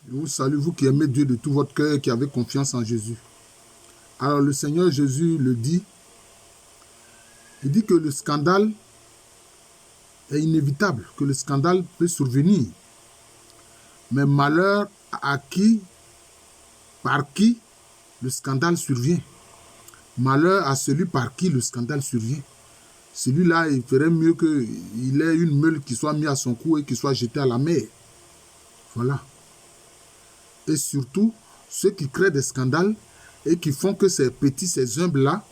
Je vous salue, vous qui aimez Dieu de tout votre cœur, qui avez confiance en Jésus. Alors le Seigneur Jésus le dit. Il dit que le scandale est inévitable, que le scandale peut survenir. Mais malheur à qui, par qui le scandale survient. Malheur à celui par qui le scandale survient. Celui-là, il ferait mieux qu'il ait une meule qui soit mise à son cou et qui soit jetée à la mer. Voilà. Et surtout, ceux qui créent des scandales et qui font que ces petits, ces humbles-là,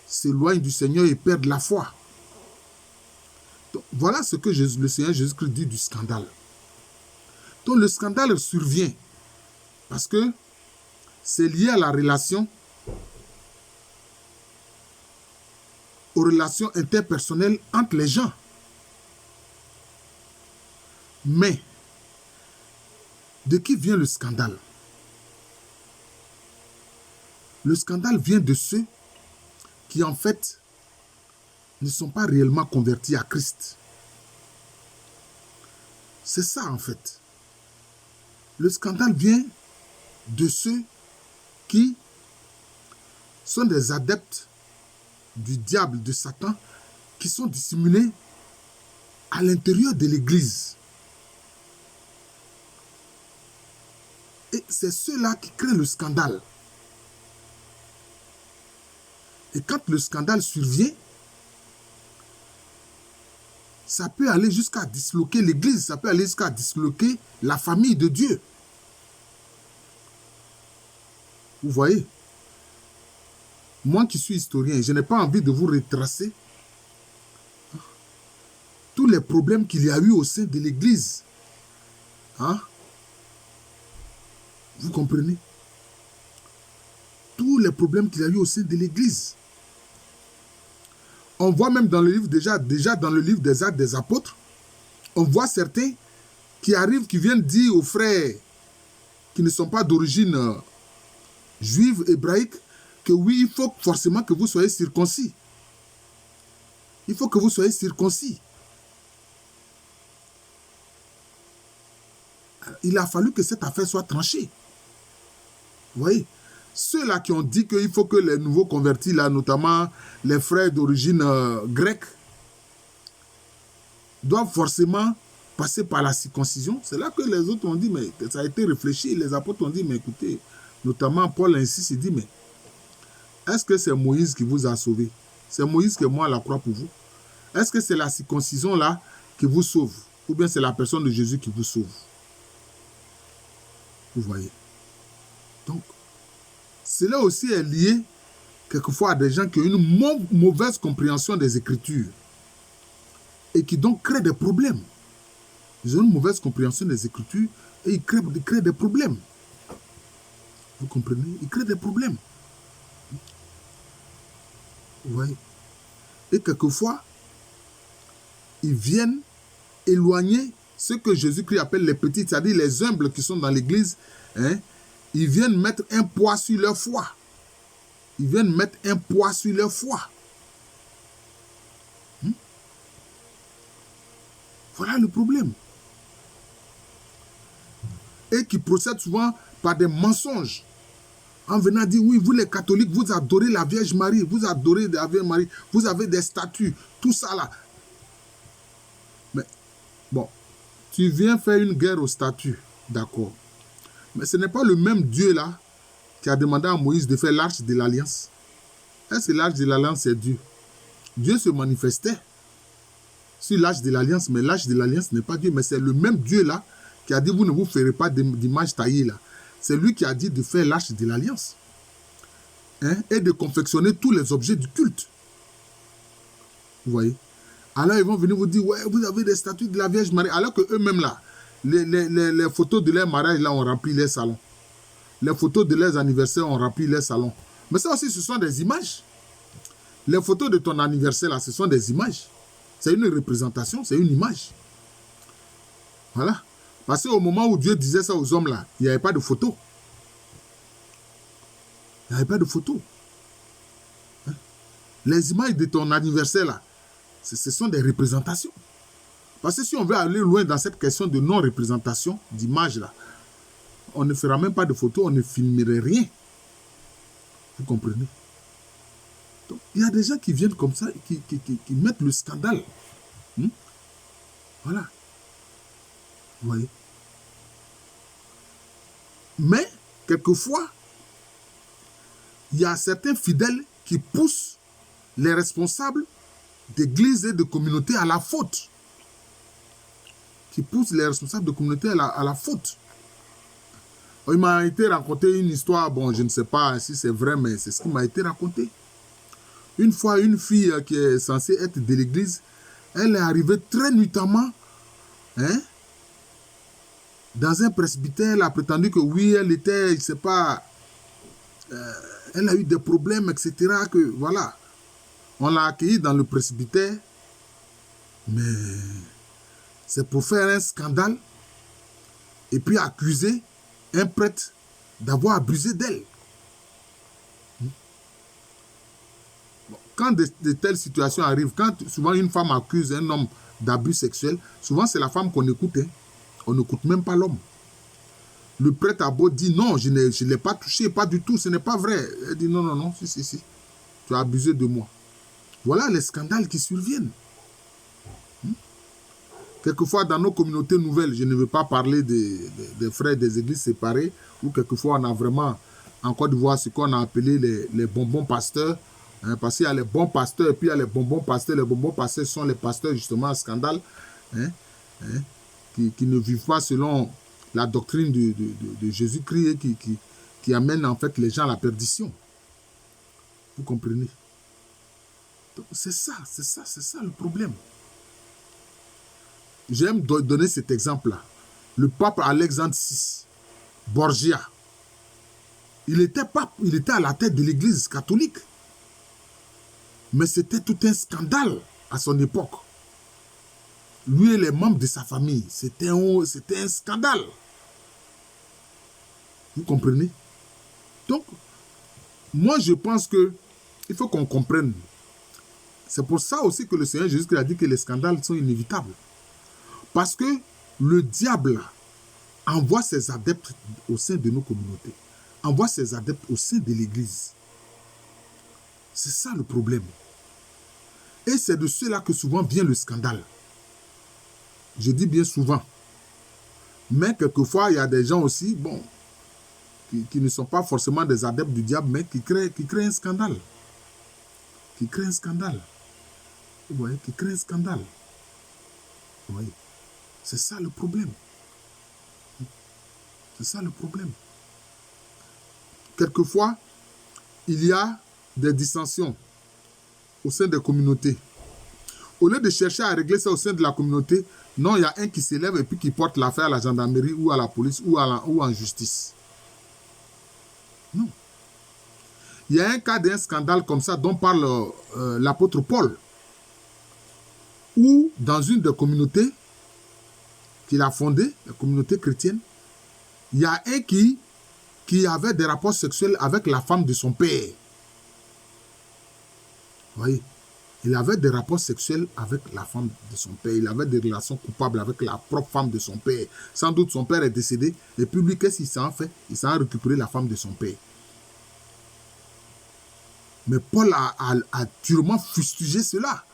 s'éloignent du Seigneur et perdent la foi. Donc, voilà ce que le Seigneur Jésus-Christ dit du scandale. Donc le scandale survient parce que c'est lié à la relation, aux relations interpersonnelles entre les gens. Mais, de qui vient le scandale? Le scandale vient de ceux qui, en fait, ne sont pas réellement convertis à Christ. C'est ça, en fait. Le scandale vient de ceux qui sont des adeptes du diable, de Satan, qui sont dissimulés à l'intérieur de l'Église. Et c'est ceux-là qui créent le scandale. Et quand le scandale survient, ça peut aller jusqu'à disloquer l'Église, ça peut aller jusqu'à disloquer la famille de Dieu. Vous voyez? Moi qui suis historien, je n'ai pas envie de vous retracer tous les problèmes qu'il y a eu au sein de l'Église. Vous comprenez? Tous les problèmes qu'il y a eu au sein de l'Église. On voit même dans le livre, déjà dans le livre des Actes des Apôtres, on voit certains qui arrivent, qui viennent dire aux frères qui ne sont pas d'origine juive, hébraïque, que oui, il faut forcément que vous soyez circoncis. Il faut que vous soyez circoncis. Il a fallu que cette affaire soit tranchée. Vous voyez? Ceux-là qui ont dit qu'il faut que les nouveaux convertis, là, notamment les frères d'origine grecque, doivent forcément passer par la circoncision. C'est là que les autres ont dit, mais ça a été réfléchi. Les apôtres ont dit, mais écoutez, notamment Paul insiste, il dit, mais est-ce que c'est Moïse qui vous a sauvé? C'est Moïse qui est mort à la croix pour vous? Est-ce que c'est la circoncision là qui vous sauve? Ou bien c'est la personne de Jésus qui vous sauve? Vous voyez? Donc, cela aussi est lié quelquefois à des gens qui ont une mauvaise compréhension des Écritures et qui donc créent des problèmes. Ils ont une mauvaise compréhension des Écritures et ils créent des problèmes. Vous comprenez? Ils créent des problèmes. Vous voyez? Et quelquefois, ils viennent éloigner ce que Jésus-Christ appelle les petits, c'est-à-dire les humbles qui sont dans l'Église. Ils viennent mettre un poids sur leur foi. Ils viennent mettre un poids sur leur foi. Voilà le problème. Et qui procèdent souvent par des mensonges. En venant dire, oui, vous les catholiques, vous adorez la Vierge Marie, vous adorez la Vierge Marie, vous avez des statues, tout ça là. Mais, bon, tu viens faire une guerre aux statues, d'accord. Mais ce n'est pas le même Dieu là qui a demandé à Moïse de faire l'arche de l'Alliance. Est-ce que l'arche de l'Alliance c'est Dieu? Dieu se manifestait sur l'arche de l'Alliance, mais l'arche de l'Alliance n'est pas Dieu, mais c'est le même Dieu là qui a dit, vous ne vous ferez pas d'image taillée là. C'est lui qui a dit de faire l'arche de l'Alliance. Et de confectionner tous les objets du culte. Vous voyez? Alors ils vont venir vous dire, ouais, vous avez des statues de la Vierge Marie. Alors qu'eux-mêmes là, les photos de leur mariage là ont rempli les salons. Les photos de leurs anniversaires ont rempli les salons. Mais ça aussi, ce sont des images. Les photos de ton anniversaire là, ce sont des images. C'est une représentation, c'est une image. Voilà. Parce qu'au moment où Dieu disait ça aux hommes là, il n'y avait pas de photo. Il n'y avait pas de photo. Les images de ton anniversaire là, ce sont des représentations. Parce que si on veut aller loin dans cette question de non-représentation, d'image là, on ne fera même pas de photos, on ne filmerait rien. Vous comprenez? Donc, il y a des gens qui viennent comme ça, qui mettent le scandale. Voilà. Vous voyez? Mais, quelquefois, il y a certains fidèles qui poussent les responsables d'églises et de communautés à la faute. Qui poussent les responsables de communautés à la faute. Il m'a été raconté une histoire, bon, je ne sais pas si c'est vrai, mais c'est ce qui m'a été raconté. Une fois, une fille qui est censée être de l'église, elle est arrivée très nuitamment, dans un presbytère. Elle a prétendu que oui, elle était, je ne sais pas, elle a eu des problèmes, etc. Que voilà, on l'a accueillie dans le presbytère, mais c'est pour faire un scandale et puis accuser un prêtre d'avoir abusé d'elle. Quand de telles situations arrivent, quand souvent une femme accuse un homme d'abus sexuel, souvent c'est la femme qu'on écoute. On n'écoute même pas l'homme. Le prêtre a beau dire non, je ne l'ai pas touché, pas du tout, ce n'est pas vrai. Elle dit non, si, tu as abusé de moi. Voilà les scandales qui surviennent. Quelquefois, dans nos communautés nouvelles, je ne veux pas parler des frères des églises séparées, où quelquefois on a vraiment, en Côte d'Ivoire, ce qu'on a appelé les bonbons pasteurs, parce qu'il y a les bons pasteurs, et puis il y a les bonbons pasteurs. Les bonbons pasteurs sont les pasteurs justement à scandale, qui ne vivent pas selon la doctrine de Jésus-Christ et qui amène en fait les gens à la perdition. Vous comprenez? C'est ça le problème. J'aime donner cet exemple-là. Le pape Alexandre VI, Borgia, il était pape, il était à la tête de l'église catholique. Mais c'était tout un scandale à son époque. Lui et les membres de sa famille, c'était un scandale. Vous comprenez? Donc, moi je pense que il faut qu'on comprenne. C'est pour ça aussi que le Seigneur Jésus a dit que les scandales sont inévitables. Parce que le diable envoie ses adeptes au sein de nos communautés, envoie ses adeptes au sein de l'église. C'est ça le problème. Et c'est de cela que souvent vient le scandale. Je dis bien souvent. Mais quelquefois, il y a des gens aussi, bon, qui ne sont pas forcément des adeptes du diable, mais qui créent un scandale. Qui créent un scandale. Vous voyez, qui créent un scandale. Vous voyez. C'est ça le problème. C'est ça le problème. Quelquefois, il y a des dissensions au sein des communautés. Au lieu de chercher à régler ça au sein de la communauté, non, il y a un qui s'élève et puis qui porte l'affaire à la gendarmerie ou à la police ou en justice. Non. Il y a un cas d'un scandale comme ça dont parle l'apôtre Paul, où dans une des communautés qu'il a fondée, la communauté chrétienne, il y a un qui avait des rapports sexuels avec la femme de son père. Vous voyez, il avait des rapports sexuels avec la femme de son père. Il avait des relations coupables avec la propre femme de son père. Sans doute son père est décédé. Et puis lui, qu'est-ce qu'il s'en fait? Il s'en a récupéré la femme de son père. Mais Paul a durement fustigé cela.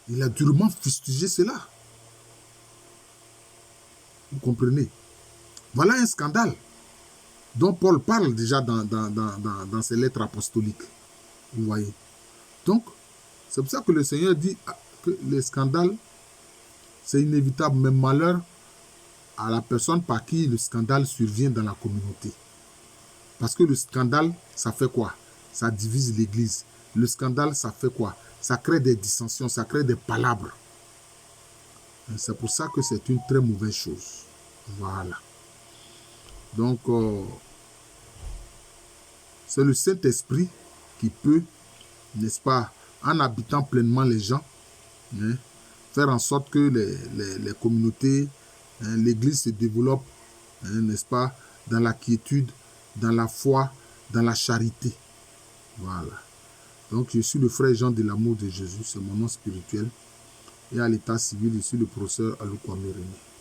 Il a durement fustigé cela. Vous comprenez? Voilà un scandale dont Paul parle déjà dans ses lettres apostoliques. Vous voyez? Donc, c'est pour ça que le Seigneur dit que les scandales, c'est inévitable, mais malheur à la personne par qui le scandale survient dans la communauté. Parce que le scandale, ça fait quoi? Ça divise l'Église. Le scandale, ça fait quoi? Ça crée des dissensions, ça crée des palabres. C'est pour ça que c'est une très mauvaise chose. Voilà. Donc, c'est le Saint-Esprit qui peut, n'est-ce pas, en habitant pleinement les gens, faire en sorte que les communautés, l'Église se développe, n'est-ce pas, dans la quiétude, dans la foi, dans la charité. Voilà. Donc, je suis le frère Jean de l'amour de Jésus, c'est mon nom spirituel. et à l'état civil. Je suis le professeur Alou Kwame René.